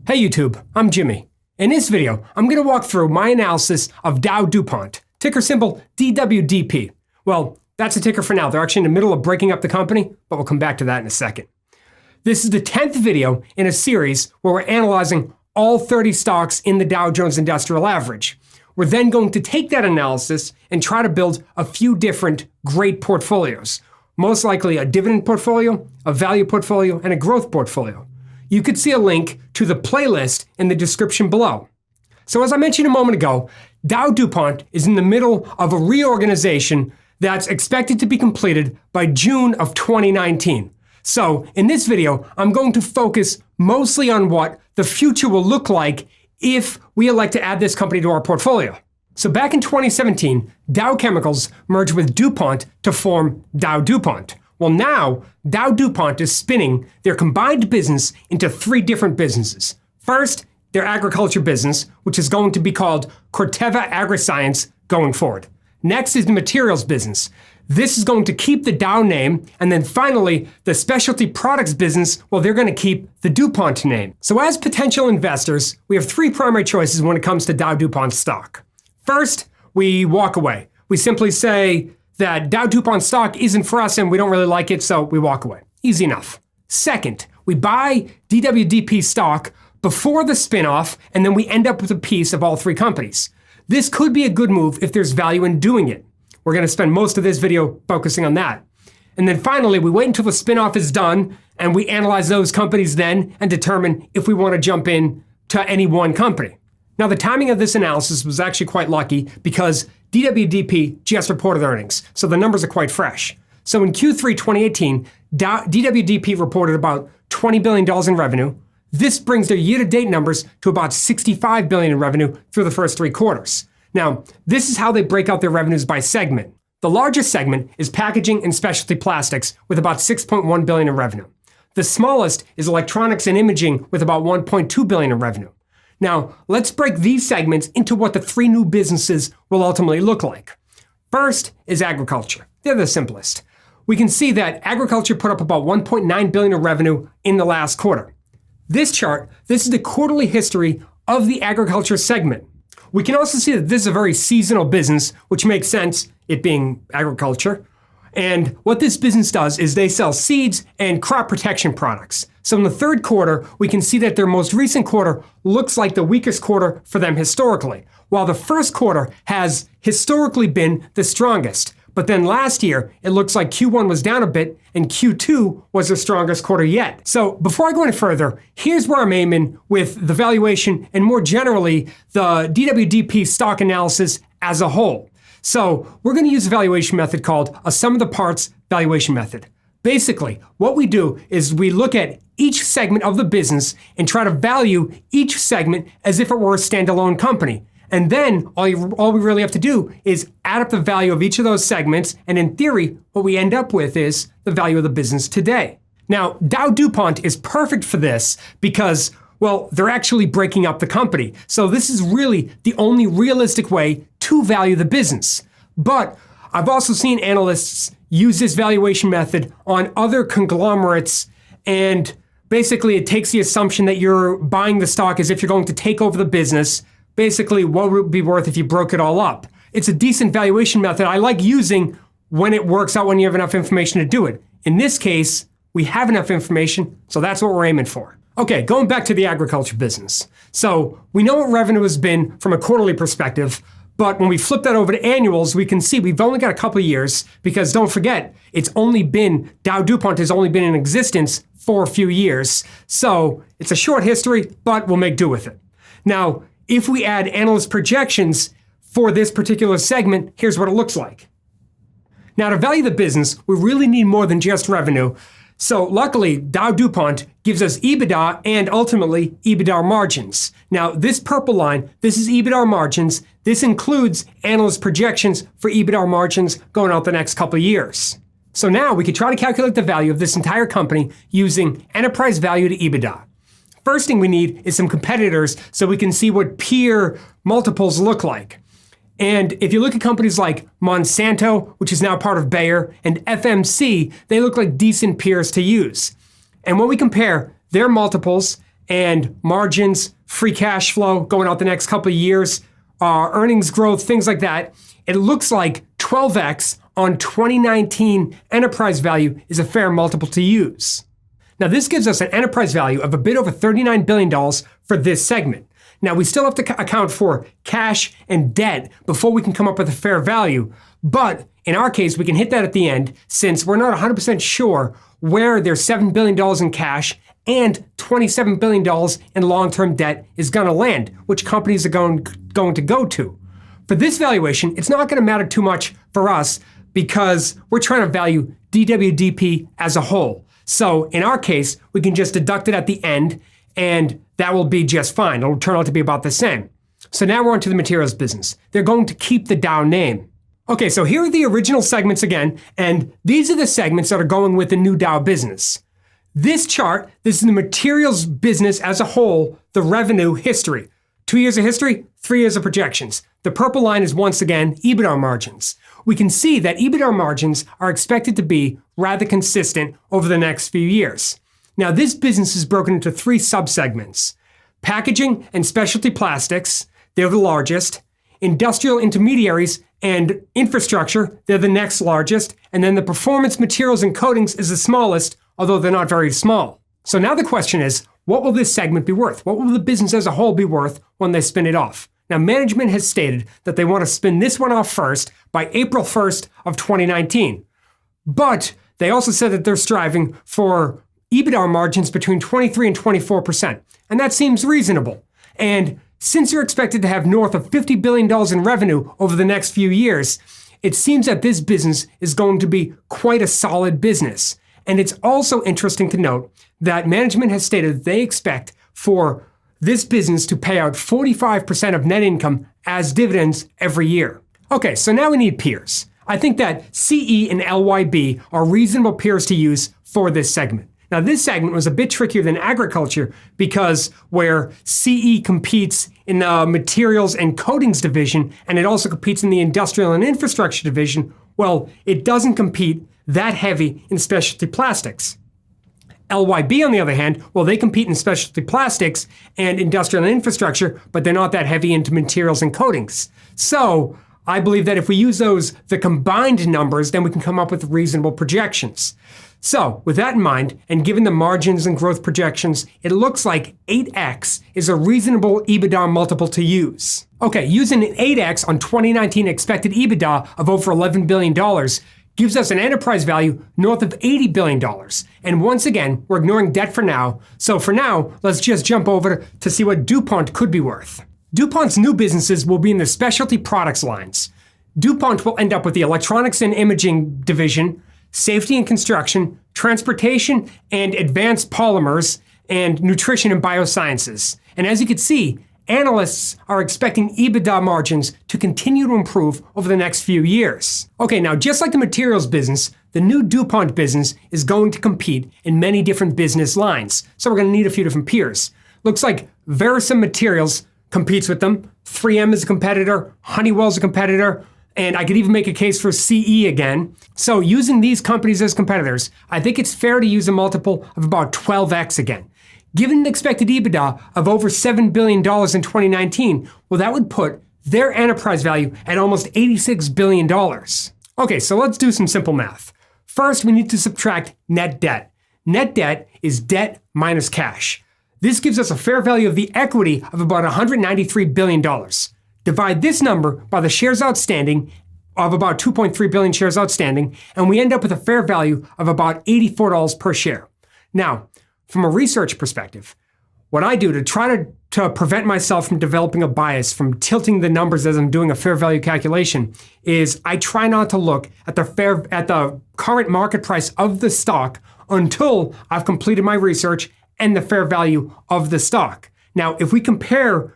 Hey YouTube, I'm Jimmy. In this video, I'm going to walk through my analysis of DowDuPont, ticker symbol DWDP. Well, that's a ticker for now. They're actually in the middle of breaking up the company, but we'll come back to that in a second. This is the 10th video in a series where we're analyzing all 30 stocks in the Dow Jones Industrial Average. We're then going to take that analysis and try to build a few different great portfolios. Most likely a dividend portfolio, a value portfolio, and a growth portfolio. You could see a link to the playlist in the description below. So as I mentioned a moment ago, DowDuPont is in the middle of a reorganization that's expected to be completed by June of 2019. So in this video, I'm going to focus mostly on what the future will look like if we elect to add this company to our portfolio. So back in 2017, Dow Chemicals merged with DuPont to form DowDuPont. Well, now DowDuPont is spinning their combined business into three different businesses. First, their agriculture business, which is going to be called Corteva Agriscience going forward. Next is the materials business. This is going to keep the Dow name. And then finally, the specialty products business, well, they're going to keep the DuPont name. So as potential investors, we have three primary choices when it comes to DowDuPont stock. First, we walk away. We simply say that DowDuPont stock isn't for us and we don't really like it, so we walk away. Easy enough. Second, we buy DWDP stock before the spinoff, and then we end up with a piece of all three companies. This could be a good move if there's value in doing it. We're going to spend most of this video focusing on that. And then finally, we wait until the spinoff is done, and we analyze those companies then and determine if we want to jump in to any one company. Now, the timing of this analysis was actually quite lucky because DWDP just reported earnings, so the numbers are quite fresh. So in Q3 2018, DWDP reported about $20 billion in revenue. This brings their year-to-date numbers to about $65 billion in revenue through the first three quarters. Now, this is how they break out their revenues by segment. The largest segment is packaging and specialty plastics with about $6.1 billion in revenue. The smallest is electronics and imaging with about $1.2 billion in revenue. Now, let's break these segments into what the three new businesses will ultimately look like. First is agriculture. They're the simplest. We can see that agriculture put up about $1.9 billion in revenue in the last quarter. This chart, this is the quarterly history of the agriculture segment. We can also see that this is a very seasonal business, which makes sense, it being agriculture. And what this business does is they sell seeds and crop protection products. So in the third quarter, we can see that their most recent quarter looks like the weakest quarter for them historically, while the first quarter has historically been the strongest. But then last year, it looks like Q1 was down a bit and Q2 was the strongest quarter yet. So before I go any further, here's where I'm aiming with the valuation and more generally, the DWDP stock analysis as a whole. So we're going to use a valuation method called a sum of the parts valuation method. Basically, what we do is we look at each segment of the business and try to value each segment as if it were a standalone company. And then all we really have to do is add up the value of each of those segments. And in theory, what we end up with is the value of the business today. Now, DowDuPont is perfect for this because, well, they're actually breaking up the company. So this is really the only realistic way to value the business. But I've also seen analysts use this valuation method on other conglomerates, and basically it takes the assumption that you're buying the stock as if you're going to take over the business. Basically, what would it be worth if you broke it all up? It's a decent valuation method I like using when it works out, when you have enough information to do it. In this case, we have enough information, so that's what we're aiming for. Okay, going back to the agriculture business. So we know what revenue has been from a quarterly perspective, but when we flip that over to annuals, we can see we've only got a couple of years because don't forget, DowDuPont has only been in existence for a few years. So it's a short history, but we'll make do with it. Now, if we add analyst projections for this particular segment, here's what it looks like. Now, to value the business, we really need more than just revenue. So luckily, DowDuPont gives us EBITDA and ultimately EBITDA margins. Now, this purple line, this is EBITDA margins. This includes analyst projections for EBITDA margins going out the next couple of years. So now we could try to calculate the value of this entire company using enterprise value to EBITDA. First thing we need is some competitors so we can see what peer multiples look like. And if you look at companies like Monsanto, which is now part of Bayer, and FMC, they look like decent peers to use. And when we compare their multiples and margins, free cash flow going out the next couple of years, earnings growth, things like that, it looks like 12x on 2019 enterprise value is a fair multiple to use. Now, this gives us an enterprise value of a bit over $39 billion for this segment. Now, we still have to account for cash and debt before we can come up with a fair value. But in our case, we can hit that at the end since we're not 100% sure where their $7 billion in cash and $27 billion in long-term debt is going to land, which companies are going to go to. For this valuation, it's not going to matter too much for us because we're trying to value DWDP as a whole. So in our case, we can just deduct it at the end and that will be just fine. It'll turn out to be about the same. So now we're onto the materials business. They're going to keep the Dow name. Okay, so here are the original segments again, and these are the segments that are going with the new Dow business. This chart, this is the materials business as a whole, the revenue history. 2 years of history, 3 years of projections. The purple line is once again EBITDA margins. We can see that EBITDA margins are expected to be rather consistent over the next few years. Now, this business is broken into 3 subsegments. Packaging and specialty plastics, they're the largest. Industrial intermediaries and infrastructure, they're the next largest. And then the performance materials and coatings is the smallest, although they're not very small. So now the question is, what will this segment be worth? What will the business as a whole be worth when they spin it off? Now, management has stated that they want to spin this one off first by April 1st of 2019. But they also said that they're striving for EBITDA margins between 23 and 24%. And that seems reasonable. And since you're expected to have north of $50 billion in revenue over the next few years, it seems that this business is going to be quite a solid business. And it's also interesting to note that management has stated that they expect for this business to pay out 45% of net income as dividends every year. Okay, so now we need peers. I think that CE and LYB are reasonable peers to use for this segment. Now, this segment was a bit trickier than agriculture because where CE competes in the materials and coatings division, and it also competes in the industrial and infrastructure division, well, it doesn't compete that heavy in specialty plastics. LYB, on the other hand, well, they compete in specialty plastics and industrial and infrastructure, but they're not that heavy into materials and coatings. So I believe that if we use the combined numbers, then we can come up with reasonable projections. So with that in mind, and given the margins and growth projections, it looks like 8x is a reasonable EBITDA multiple to use. Okay, using an 8x on 2019 expected EBITDA of over $11 billion gives us an enterprise value north of $80 billion. And once again, we're ignoring debt for now. So for now, let's just jump over to see what DuPont could be worth. DuPont's new businesses will be in the specialty products lines. DuPont will end up with the electronics and imaging division, safety and construction, transportation and advanced polymers, and nutrition and biosciences. And as you can see, analysts are expecting EBITDA margins to continue to improve over the next few years. Okay, now just like the materials business, the new DuPont business is going to compete in many different business lines. So we're going to need a few different peers. Looks like Verisum Materials competes with them. 3M is a competitor. Honeywell's a competitor. And I could even make a case for CE again. So using these companies as competitors, I think it's fair to use a multiple of about 12x again. Given an expected EBITDA of over $7 billion in 2019, well, that would put their enterprise value at almost $86 billion. Okay, so let's do some simple math. First, we need to subtract net debt. Net debt is debt minus cash. This gives us a fair value of the equity of about $193 billion. Divide this number by the shares outstanding of about 2.3 billion shares outstanding, and we end up with a fair value of about $84 per share. Now, from a research perspective, what I do to try to prevent myself from developing a bias, from tilting the numbers as I'm doing a fair value calculation, is I try not to look at the current market price of the stock until I've completed my research and the fair value of the stock. Now, if we compare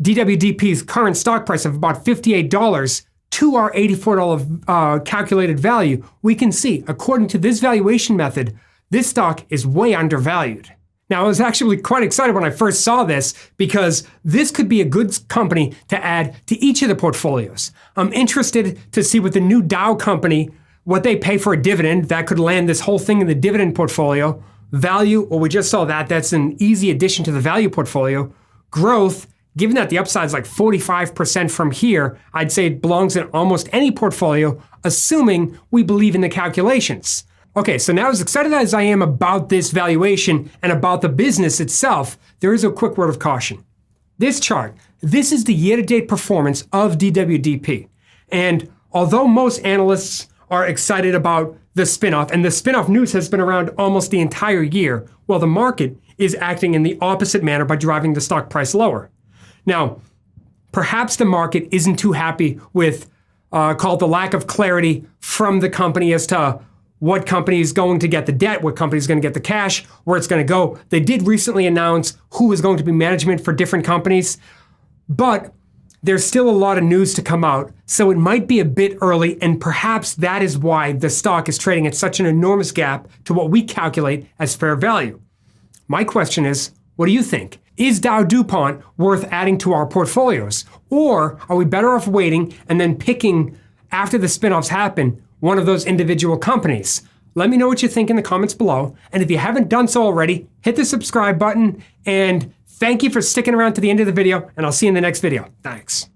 DWDP's current stock price of about $58 to our $84 calculated value, we can see, according to this valuation method, this stock is way undervalued. Now, I was actually quite excited when I first saw this because this could be a good company to add to each of the portfolios. I'm interested to see what the new Dow company, what they pay for a dividend. That could land this whole thing in the dividend portfolio. Value, well, we just saw that. That's an easy addition to the value portfolio. Growth, given that the upside is like 45% from here, I'd say it belongs in almost any portfolio, assuming we believe in the calculations. Okay, so now as excited as I am about this valuation and about the business itself, there is a quick word of caution. This chart, this is the year-to-date performance of DWDP. And although most analysts are excited about the spinoff, and the spinoff news has been around almost the entire year, well, the market is acting in the opposite manner by driving the stock price lower. Now, perhaps the market isn't too happy with called the lack of clarity from the company as to what company is going to get the debt, what company is going to get the cash, where it's going to go. They did recently announce who is going to be management for different companies, but there's still a lot of news to come out, so it might be a bit early, and perhaps that is why the stock is trading at such an enormous gap to what we calculate as fair value. My question is, what do you think? Is DowDuPont worth adding to our portfolios? Or are we better off waiting and then picking, after the spinoffs happen, one of those individual companies? Let me know what you think in the comments below. And if you haven't done so already, hit the subscribe button. And thank you for sticking around to the end of the video. And I'll see you in the next video. Thanks.